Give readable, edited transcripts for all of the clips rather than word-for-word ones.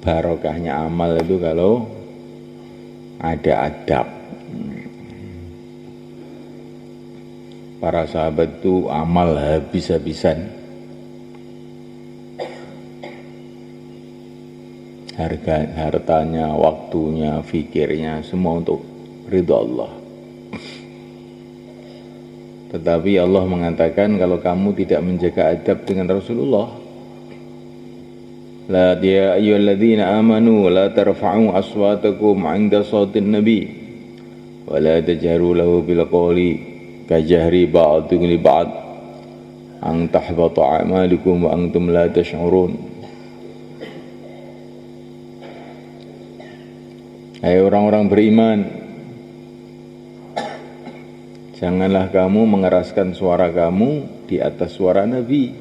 barokahnya amal itu kalau ada adab. Para sahabat itu amal habis-habisan, hartanya, waktunya, fikirnya, semua untuk ridha Allah. Tetapi Allah mengatakan kalau kamu tidak menjaga adab dengan Rasulullah, la ya ayyuhalladzina amanu la tarfa'u aswatakum 'inda sautin nabi wa la tajharu lahu bil qawli kajahri ba'dukum li ba'd an tahbata a'malukum wa antum la tash'urun. Hai orang-orang beriman, janganlah kamu mengeraskan suara kamu di atas suara Nabi.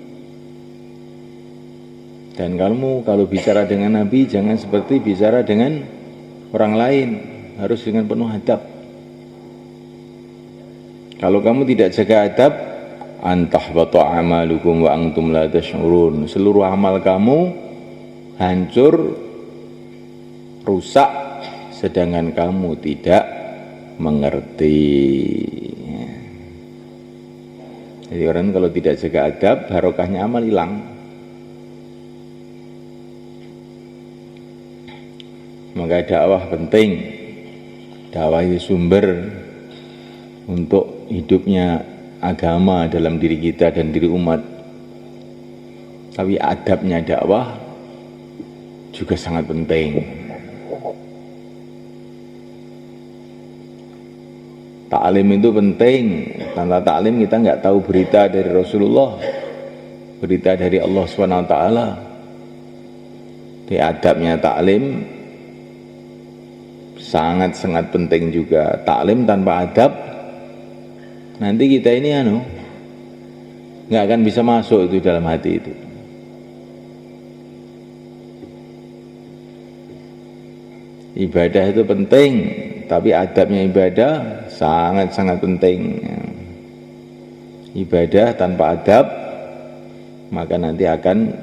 Dan kamu kalau bicara dengan Nabi jangan seperti bicara dengan orang lain, harus dengan penuh adab. Kalau kamu tidak jaga adab, antahbata amalukum wa antum la tash'urun. Seluruh amal kamu hancur, rusak, sedangkan kamu tidak mengerti. Jadi orang kalau tidak jaga adab, barokahnya amal hilang. Maka dakwah penting. Dakwah itu sumber untuk hidupnya agama dalam diri kita dan diri umat. Tapi adabnya dakwah juga sangat penting. Ta'lim itu penting. Tanpa ta'lim kita nggak tahu berita dari Rasulullah, berita dari Allah SWT. Di adabnya ta'lim sangat-sangat penting juga. Ta'lim tanpa adab, nanti kita ini nggak akan bisa masuk itu dalam hati itu. Ibadah itu penting, tapi adabnya ibadah sangat-sangat penting. Ibadah tanpa adab, maka nanti akan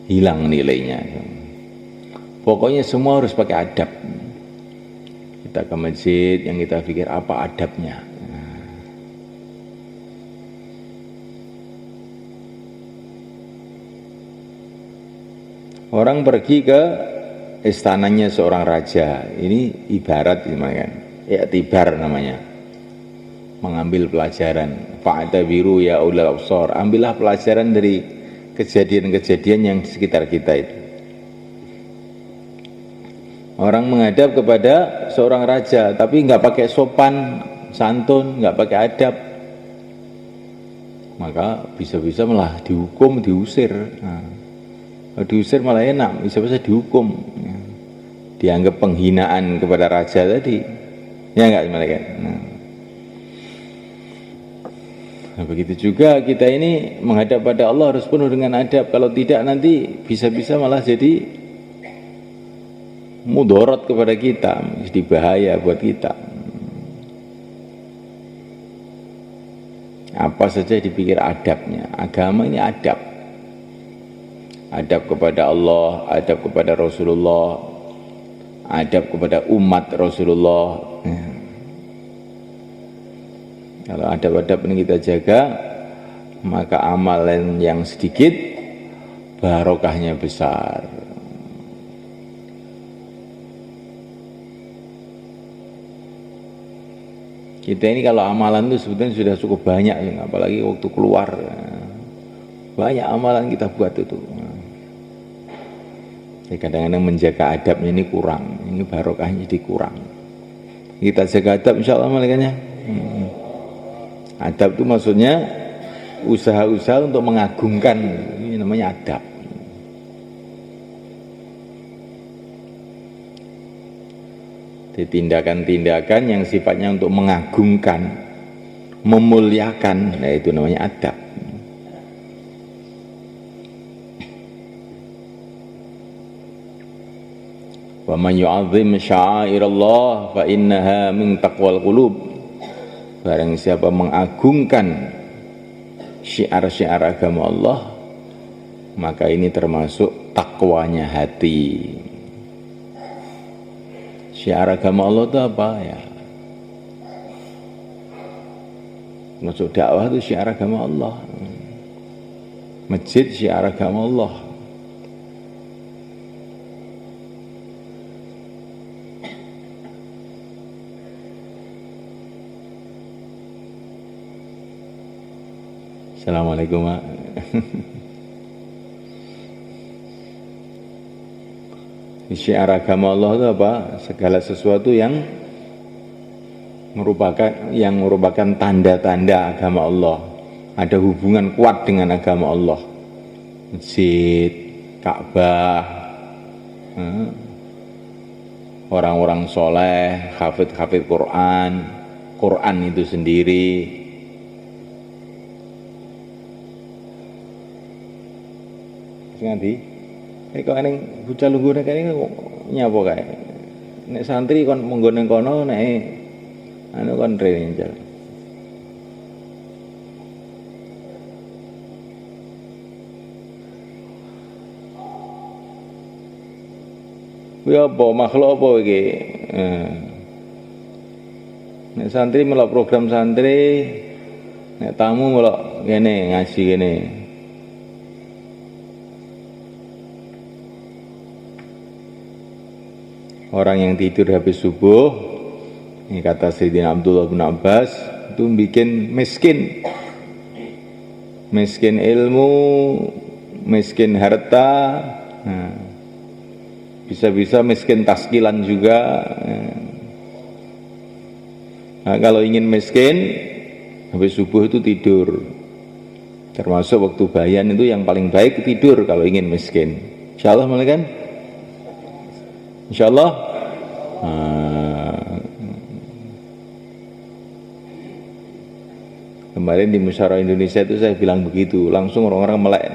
hilang nilainya. Pokoknya semua harus pakai adab. Kita ke masjid, yang kita pikir apa adabnya. Orang pergi ke istananya seorang raja, ini ibarat kan, i'tibar namanya, mengambil pelajaran. Fa'tabiru ya ulul absar, ambillah pelajaran dari kejadian-kejadian yang di sekitar kita itu. Orang menghadap kepada seorang raja, tapi nggak pakai sopan santun, nggak pakai adab, maka bisa-bisa malah dihukum, diusir. Diusir malah enak, bisa-bisa dihukum, dianggap penghinaan kepada raja tadi, ya enggak malaikat. Nah, begitu juga kita ini menghadap pada Allah harus penuh dengan adab. Kalau tidak nanti bisa-bisa malah jadi mudarat kepada kita, jadi bahaya buat kita. Apa saja dipikir adabnya. Agama ini adab. Adab kepada Allah, adab kepada Rasulullah, adab kepada umat Rasulullah. Kalau adab-adab ini kita jaga, maka amalan yang sedikit barokahnya besar. Kita ini kalau amalan itu sebetulnya sudah cukup banyak, apalagi waktu keluar. Banyak amalan kita buat itu. Jadi kadang-kadang menjaga adabnya ini kurang, ini barokahnya jadi kurang. Kita jaga adab insya Allah malaikatnya. Adab itu maksudnya usaha-usaha untuk mengagungkan, ini namanya adab. Jadi tindakan-tindakan yang sifatnya untuk mengagungkan, memuliakan, nah itu namanya adab. Wa man yu'azzim sya'airallah fa innaha min taqwal qulub. Barang siapa mengagungkan syiar-syiar agama Allah, maka ini termasuk takwanya hati. Syiar agama Allah itu apa ya? Masuk dakwah itu syiar agama Allah. Masjid syiar agama Allah. Assalamualaikum, Mak. Syiar agama Allah itu apa? Segala sesuatu yang merupakan tanda-tanda agama Allah. Ada hubungan kuat dengan agama Allah. Masjid, Ka'bah, orang-orang soleh, hafid Quran, Quran itu sendiri. Nganti, kok neng bocah lunggune kene nyapa kae. Nek santri kon monggo ning kono, nek anu kon renjel. Ya apa makhluk apa iki? Nek santri melok program santri, nek tamu melok ngene ngaji kene. Orang yang tidur habis subuh, ini kata Sayyidina Abdullah bin Abbas, itu bikin miskin. Miskin ilmu, miskin harta, bisa-bisa miskin taskilan juga. Nah, kalau ingin miskin, habis subuh itu tidur. Termasuk waktu bayan itu yang paling baik tidur kalau ingin miskin. Insyaallah mulai kan? Insyaallah. Kemarin di Musyawarah Indonesia itu saya bilang begitu, langsung orang-orang melek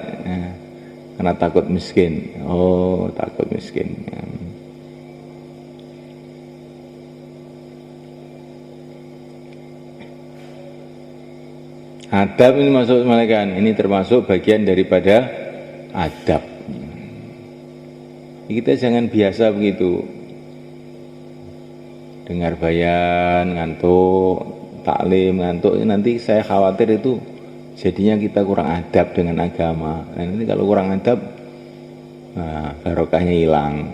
karena takut miskin. Oh, takut miskin. Adab ini masuk malaikat, ini termasuk bagian daripada adab. Kita jangan biasa begitu, dengar bayan, ngantuk, taklim, ngantuk, nanti saya khawatir itu jadinya kita kurang adab dengan agama. Nah, nanti kalau kurang adab, nah, barokahnya hilang.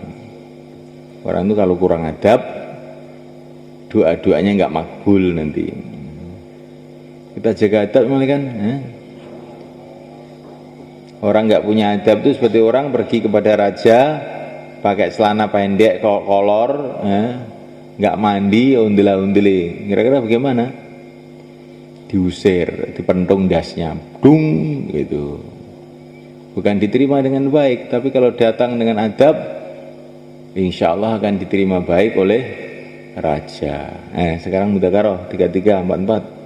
Orang itu kalau kurang adab, doa-doanya nggak makbul nanti. Kita jaga adab malah kan. Orang nggak punya adab itu seperti orang pergi kepada raja, pakai celana pendek kolor, nggak mandi, undil-undili, kira-kira bagaimana? Diusir, dipentung dasnya, dung gitu. Bukan diterima dengan baik, tapi kalau datang dengan adab, insya Allah akan diterima baik oleh raja. Sekarang mudzakarah 33, 44.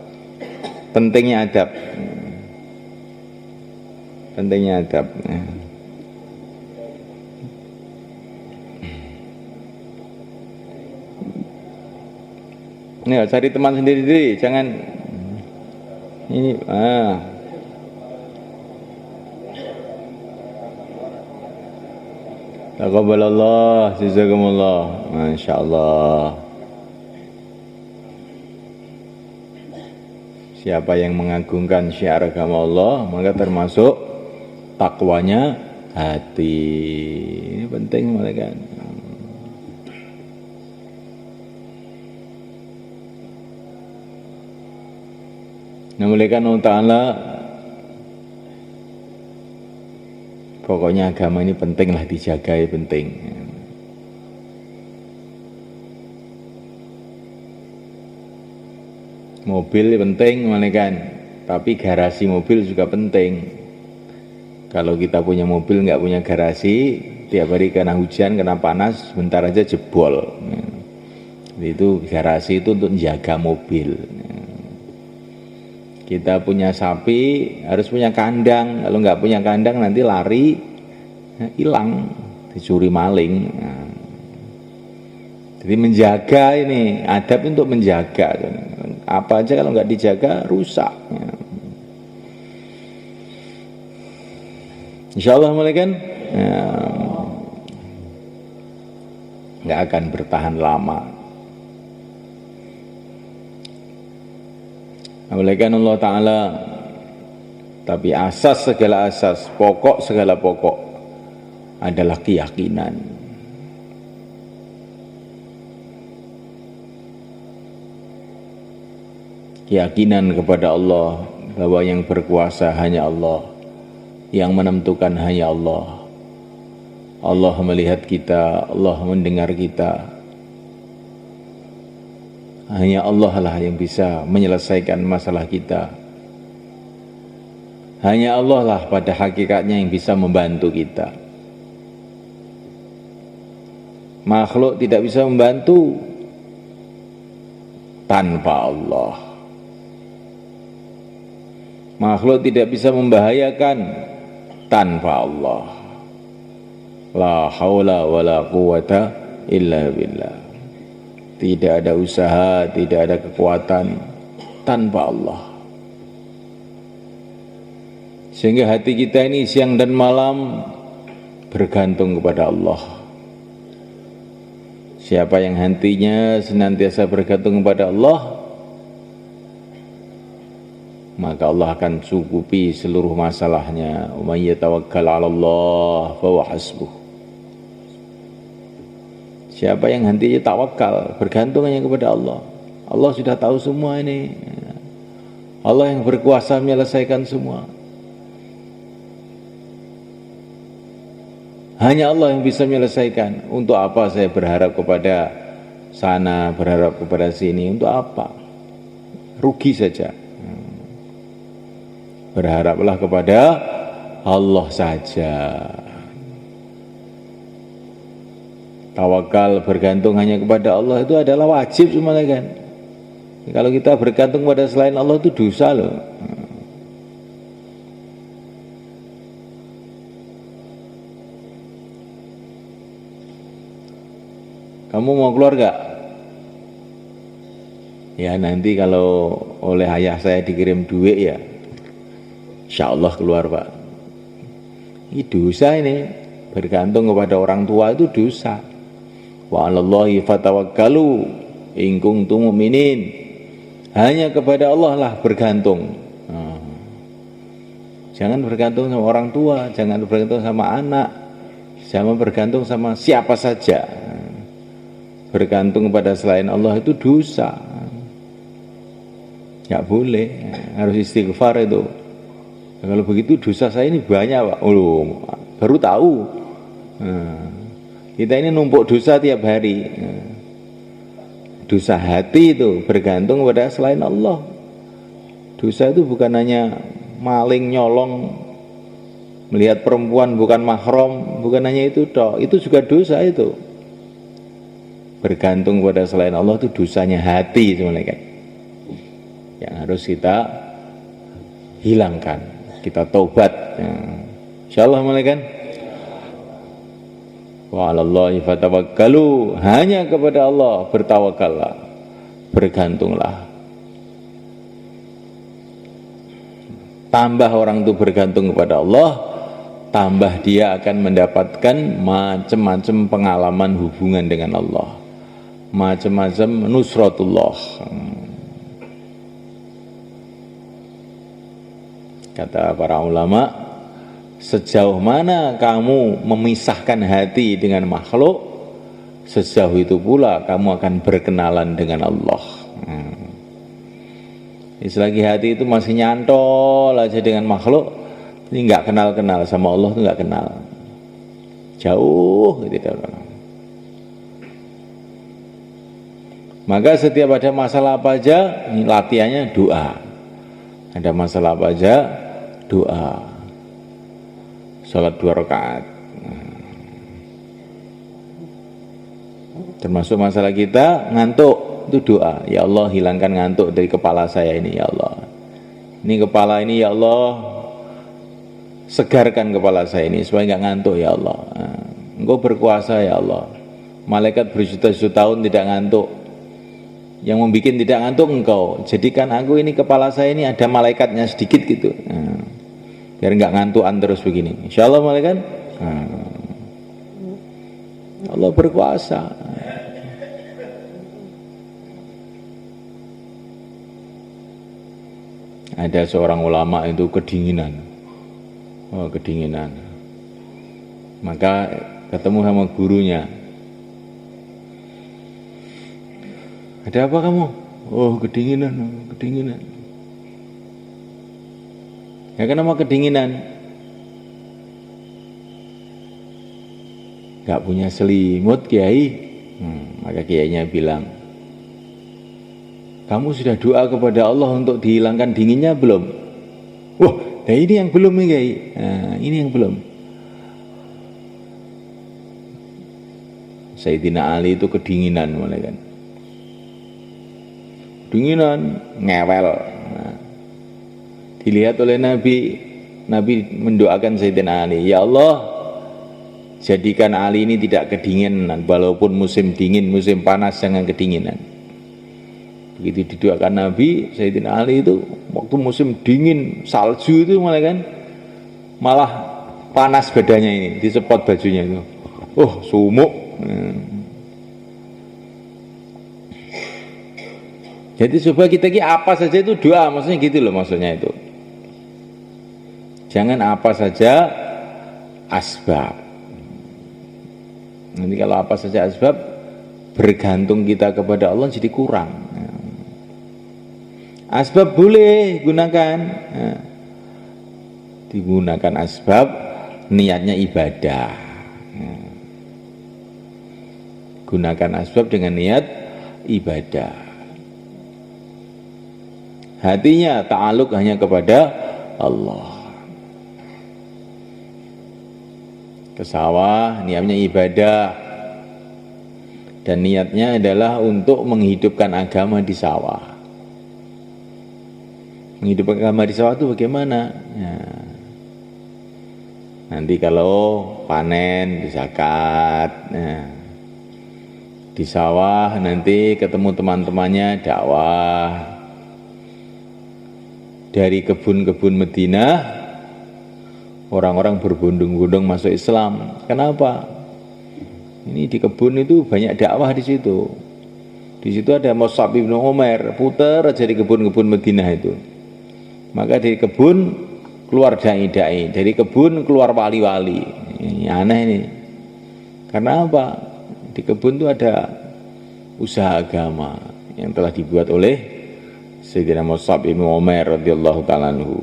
Pentingnya adab. Pentingnya adab. Nih, cari teman sendiri-sendiri, jangan ini. Taqabbalallah, jazakumullah, masyaallah. Siapa yang mengagungkan syiar agama Allah, maka termasuk takwanya hati. Ini penting mereka. Namanya Allah Ta'ala, pokoknya agama ini penting lah dijaga, ya penting. Mobil penting kan, tapi garasi mobil juga penting. Kalau kita punya mobil nggak punya garasi, tiap hari kena hujan, kena panas, sebentar aja jebol. Jadi itu garasi itu untuk menjaga mobil. Kita punya sapi harus punya kandang, kalau nggak punya kandang nanti lari, hilang, dicuri maling. Jadi menjaga ini, adab untuk menjaga. Apa aja kalau nggak dijaga rusak. Insyaallah mulai kan nggak akan bertahan lama. Amalekan Allah Ta'ala, tapi asas segala asas, pokok segala pokok adalah keyakinan. Keyakinan kepada Allah, bahwa yang berkuasa hanya Allah, yang menentukan hanya Allah. Allah melihat kita, Allah mendengar kita. Hanya Allah lah yang bisa menyelesaikan masalah kita. Hanya Allah lah pada hakikatnya yang bisa membantu kita. Makhluk tidak bisa membantu tanpa Allah. Makhluk tidak bisa membahayakan tanpa Allah. La haula wa la quwata illa billah. Tidak ada usaha, tidak ada kekuatan tanpa Allah. Sehingga hati kita ini siang dan malam bergantung kepada Allah. Siapa yang hatinya senantiasa bergantung kepada Allah, maka Allah akan cukupi seluruh masalahnya. Wa may yatawakkal 'ala Allah fa huwa hasbuh. Siapa yang hatinya tawakal, bergantung hanya kepada Allah, Allah sudah tahu semua ini. Allah yang berkuasa menyelesaikan semua. Hanya Allah yang bisa menyelesaikan. Untuk apa saya berharap kepada sana, berharap kepada sini? Untuk apa? Rugi saja. Berharaplah kepada Allah saja. Tawakal, bergantung hanya kepada Allah itu adalah wajib semuanya kan. Kalau kita bergantung pada selain Allah itu dosa loh. Kamu mau keluar gak? Ya nanti kalau oleh ayah saya dikirim duit ya, insya Allah keluar Pak. Ini dosa ini, bergantung kepada orang tua itu dosa. Wa 'alallahi fatawakkalu in kuntum mu'minin. Hanya kepada Allah lah bergantung. Jangan bergantung sama orang tua, jangan bergantung sama anak, jangan bergantung sama siapa saja. Bergantung kepada selain Allah itu dosa. Nggak boleh, harus istighfar itu. Kalau begitu dosa saya ini banyak Pak. Baru tahu. Kita ini numpuk dosa tiap hari. Dosa hati itu bergantung kepada selain Allah. Dosa itu bukan hanya maling, nyolong, melihat perempuan bukan mahram, bukan hanya itu toh. Itu juga dosa itu. Bergantung kepada selain Allah itu dosanya hati sebenarnya. Yang harus kita hilangkan, kita taubat. Insyaallah malaikat. Wa 'alallahi fatawakkalu, hanya kepada Allah bertawakallah, bergantunglah. Tambah orang itu bergantung kepada Allah, tambah dia akan mendapatkan macam-macam pengalaman hubungan dengan Allah, macam-macam nusratullah. Kata para ulama, sejauh mana kamu memisahkan hati dengan makhluk, sejauh itu pula kamu akan berkenalan dengan Allah. Selagi hati itu masih nyantol aja dengan makhluk, ini nggak kenal-kenal sama Allah, itu nggak kenal, jauh gitu. Maka setiap ada masalah apa aja, ini latihannya doa. Ada masalah apa aja, doa. Salat 2 rakaat. Termasuk masalah kita ngantuk, itu doa. Ya Allah, hilangkan ngantuk dari kepala saya ini ya Allah. Ini kepala ini ya Allah, segarkan kepala saya ini supaya nggak ngantuk ya Allah. Engkau berkuasa ya Allah. Malaikat berjuta-juta tahun tidak ngantuk. Yang membuat tidak ngantuk Engkau. Jadikan aku ini, kepala saya ini ada malaikatnya sedikit gitu. biar nggak ngantuan terus begini. Insya Allah mulai kan. Allah berkuasa. Ada seorang ulama itu kedinginan. Oh, kedinginan. Maka ketemu sama gurunya. Ada apa kamu? Oh, kedinginan, kedinginan. Ya kenapa kedinginan? Gak punya selimut, Kiai. Maka Kiainya bilang, kamu sudah doa kepada Allah untuk dihilangkan dinginnya belum? Wah, nah ini yang belum nih Kiai. Nah, ini yang belum. Sayyidina Ali itu kedinginan mulai kan. Kedinginan, ngewel. Nah, dilihat oleh Nabi, Nabi mendoakan Sayyidina Ali, ya Allah, jadikan Ali ini tidak kedinginan, walaupun musim dingin, musim panas jangan kedinginan. Begitu didoakan Nabi, Sayyidina Ali itu waktu musim dingin, salju itu malah panas badannya ini, disepot bajunya itu. Oh, sumuk. Jadi coba kita apa saja itu doa, maksudnya gitu loh, maksudnya itu. Jangan apa saja asbab. Nanti kalau apa saja asbab, bergantung kita kepada Allah jadi kurang. Asbab boleh gunakan, digunakan asbab, niatnya ibadah. Gunakan asbab dengan niat ibadah. Hatinya ta'aluk hanya kepada Allah. Ke sawah, niatnya ibadah, dan niatnya adalah untuk menghidupkan agama di sawah. Menghidupkan agama di sawah itu bagaimana? Ya. Nanti kalau panen, zakat, nah, di sawah nanti ketemu teman-temannya dakwah. Dari kebun-kebun Madinah, orang-orang berbondong-bondong masuk Islam. Kenapa? Ini di kebun itu banyak dakwah di situ. Di situ ada Mus'ab bin Umair, putar aja di kebun-kebun Madinah itu. Maka dari kebun keluar dai-dai, dari kebun keluar wali-wali. Ini aneh ini. Karena apa? Di kebun itu ada usaha agama yang telah dibuat oleh Sayyidina Mus'ab bin Umair radhiyallahu ta'ala anhu.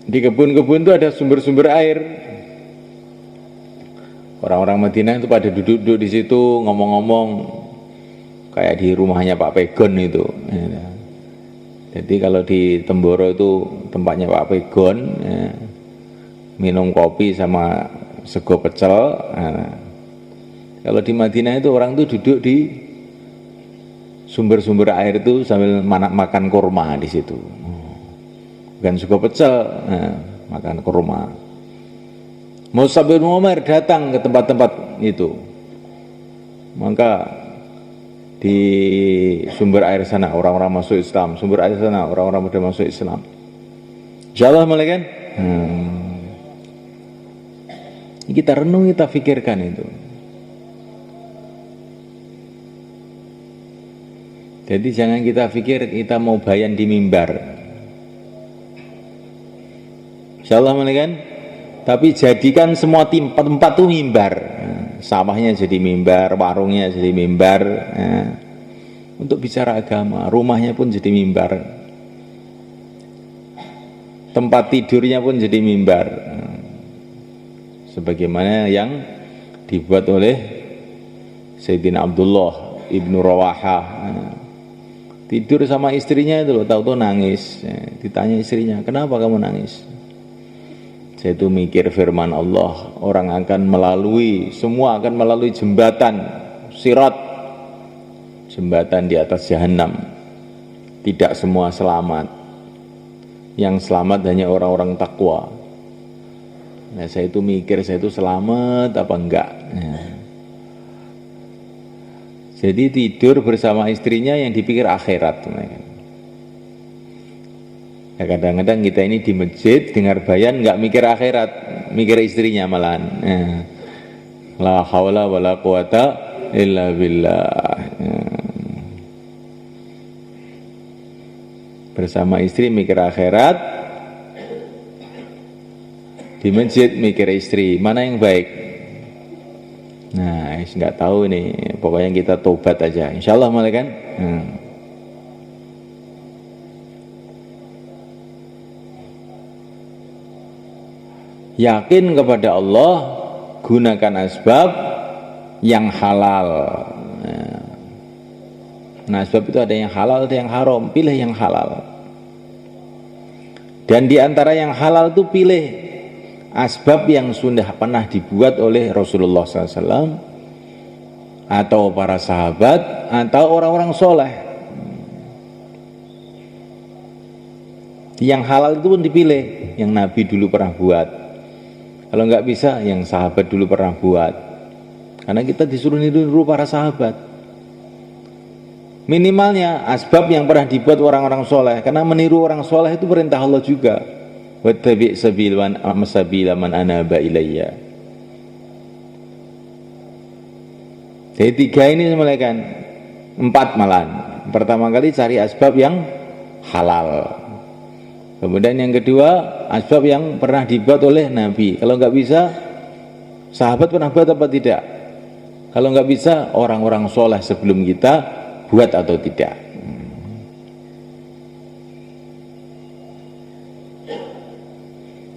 Di kebun-kebun itu ada sumber-sumber air. Orang-orang Madinah itu pada duduk-duduk di situ ngomong-ngomong kayak di rumahnya Pak Pegon itu. Jadi kalau di Temboro itu tempatnya Pak Pegon, ya, minum kopi sama sego pecel. Nah, kalau di Madinah itu orang itu duduk di sumber-sumber air itu sambil makan kurma di situ. Bukan sego pecel, nah, makan kurma. Mus'ab bin Umair datang ke tempat-tempat itu. Maka di sumber air sana orang-orang masuk Islam, sumber air sana orang-orang muda masuk Islam. Insyaallah mulai kan? Kita renung, kita pikirkan itu. Jadi jangan kita pikir kita mau bayan di mimbar. Insyaallah mulai kan? Tapi jadikan semua tempat itu mimbar. Sawahnya jadi mimbar, warungnya jadi mimbar, untuk bicara agama. Rumahnya pun jadi mimbar, tempat tidurnya pun jadi mimbar, sebagaimana yang dibuat oleh Sayyidina Abdullah ibnu Rawahah. Tidur sama istrinya itu loh, tahu-tahu nangis. Ditanya istrinya, kenapa kamu nangis? Saya itu mikir firman Allah, orang akan melalui, semua akan melalui jembatan Sirat, jembatan di atas jahanam. Tidak semua selamat. Yang selamat hanya orang-orang takwa. Nah, saya itu mikir, saya itu selamat apa enggak? Jadi tidur bersama istrinya yang dipikir akhirat. Ya, kadang-kadang kita ini di masjid dengar bayan nggak mikir akhirat, mikir istrinya malahan. La haula wala quwata illa billah. Bersama istri mikir akhirat, di masjid mikir istri, mana yang baik? Nah, nggak tahu nih, pokoknya kita tobat aja, insya Allah malah kan. Yakin kepada Allah, gunakan asbab yang halal. Nah, asbab itu ada yang halal, ada yang haram. Pilih yang halal. Dan di antara yang halal itu pilih asbab yang sudah pernah dibuat oleh Rasulullah SAW atau para sahabat atau orang-orang soleh. Yang halal itu pun dipilih, yang Nabi dulu pernah buat. Kalau nggak bisa, yang sahabat dulu pernah buat. Karena kita disuruh niru para sahabat. Minimalnya asbab yang pernah dibuat orang-orang soleh. Karena meniru orang soleh itu perintah Allah juga. Wattabi' sabila man anaba ilayya. Jadi 3 ini semulakan 4 malahan. Pertama kali cari asbab yang halal. Kemudian yang kedua, asbab yang pernah dibuat oleh Nabi. Kalau nggak bisa, sahabat pernah buat apa tidak? Kalau nggak bisa, orang-orang soleh sebelum kita buat atau tidak.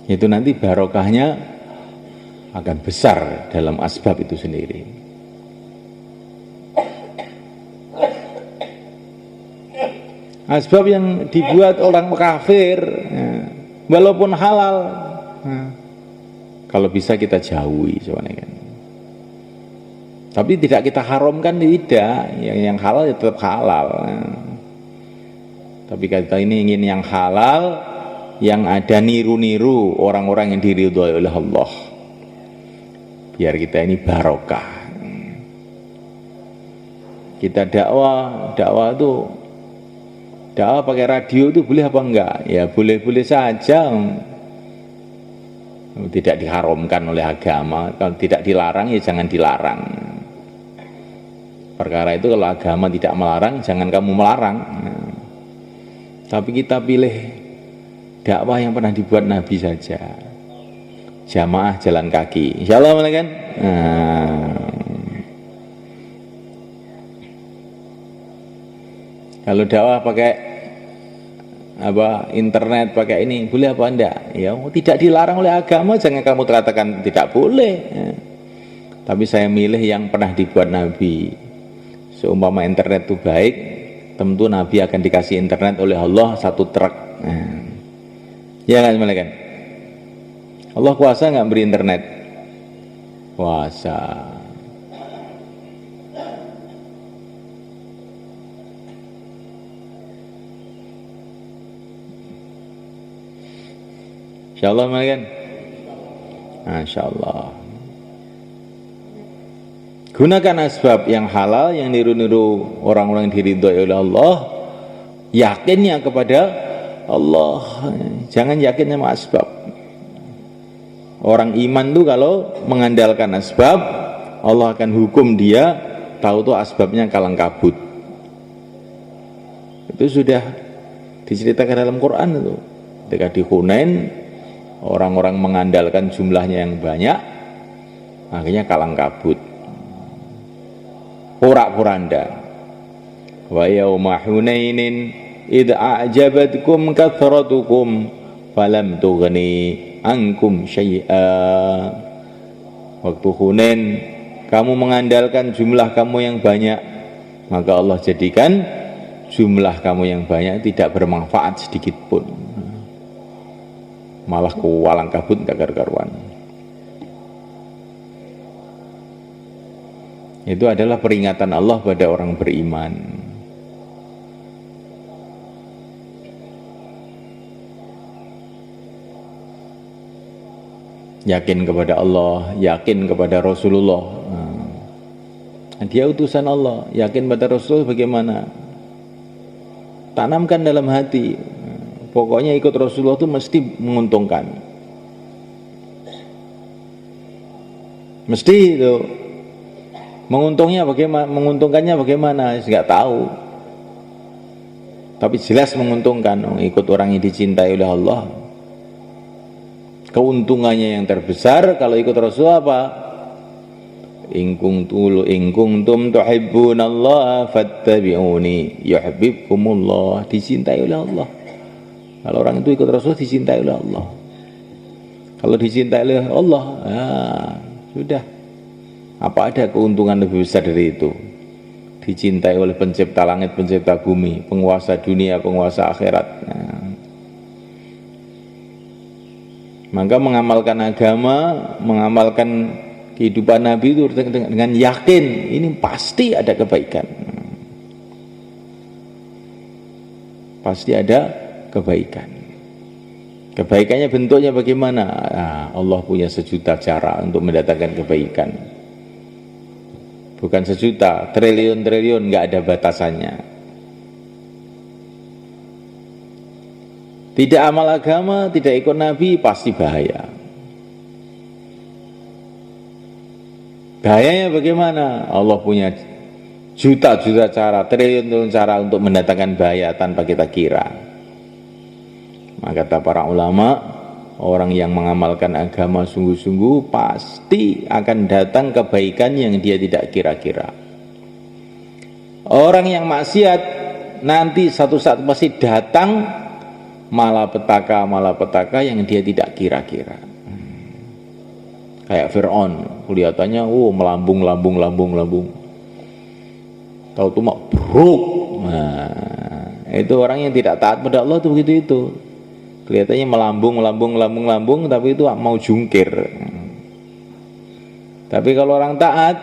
Itu nanti barokahnya akan besar dalam asbab itu sendiri. Asbab yang dibuat orang kafir, walaupun halal, kalau bisa kita jauhi sebenarnya. Tapi tidak kita haramkan, tidak. Yang halal ya tetap halal. Tapi kita ini ingin yang halal, yang ada niru-niru orang-orang yang diridhoi oleh Allah. Biar kita ini barokah. Kita dakwah itu dakwah pakai radio itu boleh apa enggak? Ya boleh-boleh saja. Tidak diharamkan oleh agama. Kalau tidak dilarang ya jangan dilarang. Perkara itu kalau agama tidak melarang, jangan kamu melarang. Tapi kita pilih dakwah yang pernah dibuat Nabi saja. Jamaah jalan kaki. Insyaallah kan? Kalau dakwah pakai internet, pakai ini boleh apa enggak? Ya tidak dilarang oleh agama, jangan kamu katakan tidak boleh. Tapi saya milih yang pernah dibuat Nabi. Seumpama internet itu baik, tentu Nabi akan dikasih internet oleh Allah 1 truk. Ya kan, kan? Allah kuasa nggak beri internet? Kuasa. Insyaallah kan? Masyaallah. Gunakan asbab yang halal, yang niru-niru orang-orang yang diridhoi oleh Allah. Yakinnya kepada Allah. Jangan yakin sama asbab. Orang iman tuh kalau mengandalkan asbab, Allah akan hukum dia, tahu tuh asbabnya kalang kabut. Itu sudah diceritakan dalam Quran itu. Ketika di Hunain, orang-orang mengandalkan jumlahnya yang banyak, akhirnya kalang kabut. Porak-poranda. Wa yauma Hunainin idh a'jabatkum kathratukum falam tughni ankum syai'a. Waktu Hunain kamu mengandalkan jumlah kamu yang banyak, maka Allah jadikan jumlah kamu yang banyak tidak bermanfaat sedikit pun. Malah kualang kabut gak karuan. Itu adalah peringatan Allah pada orang beriman. Yakin kepada Allah, yakin kepada Rasulullah. Dia utusan Allah, yakin pada Rasul bagaimana? Tanamkan dalam hati. Pokoknya ikut Rasulullah itu mesti menguntungkan. Mesti itu. Menguntungkannya bagaimana? Enggak tahu. Tapi jelas menguntungkan. Ikut orang yang dicintai oleh Allah. Keuntungannya yang terbesar kalau ikut Rasulullah apa? In kuntum tuhibbunallaha fattabi'uni yuhibbukumullah. Dicintai oleh Allah. Kalau orang itu ikut Rasul dicintai oleh Allah. Kalau dicintai oleh Allah, sudah. Apa ada keuntungan lebih besar dari itu? Dicintai oleh pencipta langit, pencipta bumi, penguasa dunia, penguasa akhirat. Maka mengamalkan agama, mengamalkan kehidupan Nabi itu dengan yakin, ini pasti ada kebaikan. Pasti ada kebaikan. Kebaikannya bentuknya bagaimana? Allah punya sejuta cara untuk mendatangkan kebaikan. Bukan sejuta, triliun-triliun, nggak ada batasannya. Tidak amal agama, tidak ikut Nabi, pasti bahaya. Bahayanya bagaimana? Allah punya juta-juta cara, triliun-triliun cara untuk mendatangkan bahaya tanpa kita kira. Maka kata para ulama, orang yang mengamalkan agama sungguh-sungguh pasti akan datang kebaikan yang dia tidak kira-kira. Orang yang maksiat nanti satu saat pasti datang malapetaka yang dia tidak kira-kira. Kayak Fir'aun, kelihatannya melambung. Tahu-tahu mak bruk. Nah, itu orang yang tidak taat pada Allah tuh begitu itu. Kelihatannya melambung, tapi itu mau jungkir. Tapi kalau orang taat,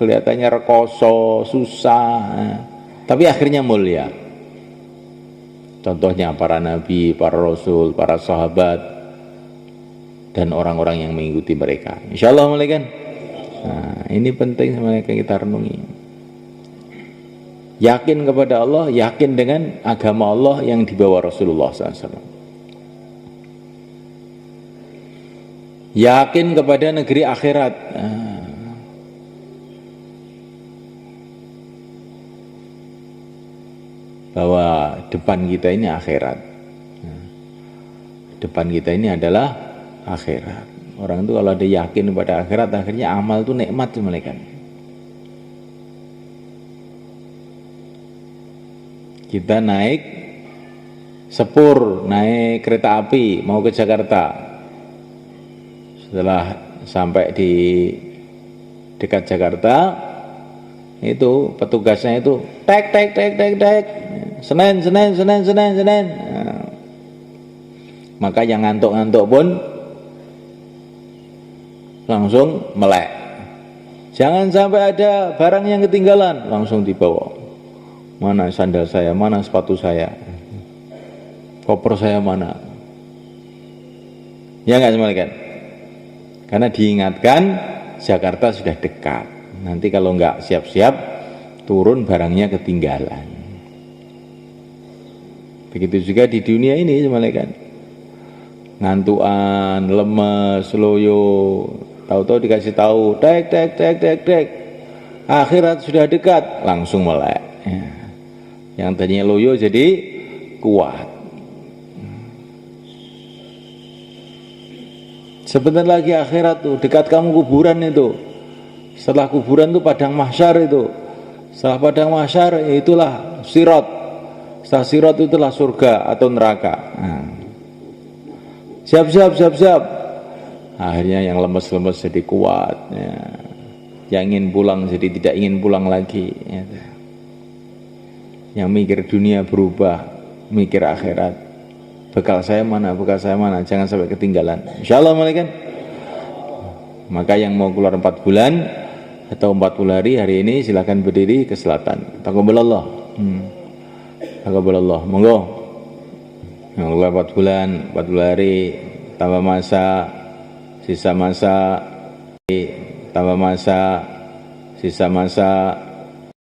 kelihatannya rekoso, susah, tapi akhirnya mulia. Contohnya para nabi, para rasul, para sahabat, dan orang-orang yang mengikuti mereka. Insyaallah mulai kan. Nah, ini penting mereka kita renungi. Yakin kepada Allah, yakin dengan agama Allah yang dibawa Rasulullah SAW. Yakin kepada negeri akhirat. Bahwa depan kita ini akhirat. Depan kita ini adalah akhirat. Orang itu kalau ada yakin pada akhirat, akhirnya amal itu nikmat mereka. Kita naik sepur, naik kereta api mau ke Jakarta. Setelah sampai di dekat Jakarta, itu petugasnya itu tek Senen. Nah, maka yang ngantuk-ngantuk pun langsung melek. Jangan sampai ada barang yang ketinggalan, langsung dibawa. Mana sandal saya, mana sepatu saya, koper saya mana? Ya nggak semalikan? Karena diingatkan Jakarta sudah dekat. Nanti kalau nggak siap-siap, turun barangnya ketinggalan. Begitu juga di dunia ini semalikan. Ngantuan, lemes, loyo, tahu-tahu dikasih tahu, tek. Akhirat sudah dekat, langsung melek. Yang tadinya loyo jadi kuat. Sebentar lagi akhirat tuh, dekat kamu kuburan itu. Setelah kuburan itu padang mahsyar itu. Setelah padang mahsyar itulah sirat. Setelah sirat itulah surga atau neraka. Siap. Akhirnya yang lemes-lemes jadi kuat. Yang ingin pulang jadi tidak ingin pulang lagi. Yang mikir dunia berubah, mikir akhirat. Bekal saya mana, jangan sampai ketinggalan. Insyaallah malaikat. Maka yang mau keluar 4 bulan atau 40 hari ini silakan berdiri ke selatan. Taqabbalallah. Taqabbalallah. Monggo. Yang keluar 4 bulan, 40 hari, tambah masa, sisa masa, tambah masa, sisa masa,